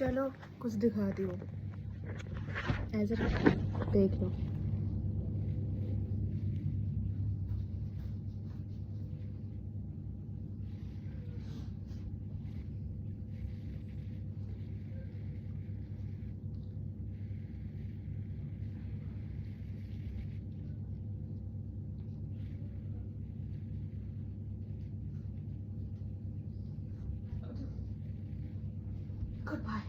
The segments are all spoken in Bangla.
चलो कुछ दिखाती हूँ ऐसे देख लो। Goodbye.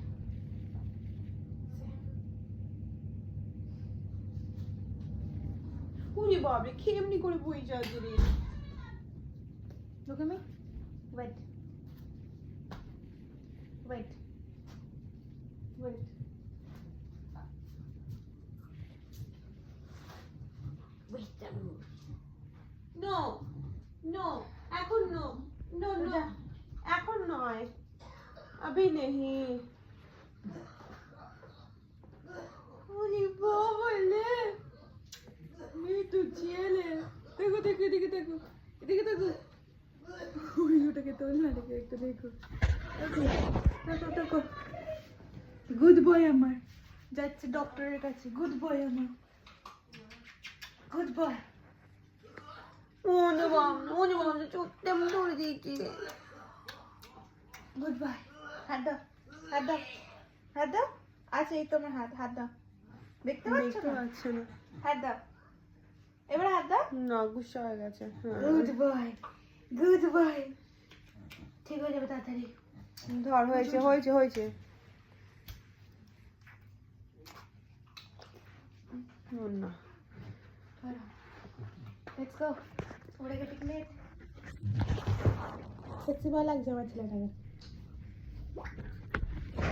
ওরে বাবা রে কেমনি করে বই যাচ্ছে রে Look at me. Wait. Wait. Wait. Wait a minute. No no এখন নো নো নো যা। এখন নয় अभी नहीं ওরে বাবা রে মেয়ে তো ছেলে দেখো দেখো এদিকে দেখো এদিকে দেখো ওই ওটাকে তোল না দেখে একটু দেখো দেখো দেখো গুড বয় আমার যাচ্ছে ডক্টরের কাছে গুড বয় আমার গুড বয় ওরে বাবা চোখ তেমন ধরে দিয়েছি গুড বাই হাত দাও হাত দাও হাত দাও আচ্ছা এই তোমার হাত হাত দাও দেখতে পাচ্ছ দেখতে না পাচ্ছে না হাত দাও এবার হাত দাও না গুসা হয়ে গেছে গুড বয় গুড বয় ঠিক হয়ে যাবে তাড়াতাড়ি ধর হয়েছে হয়েছে হয়েছে না লেটস গো ওরে গেটিং লেট সেক্সি ভালো লাগছে আমার ছেলেটাকে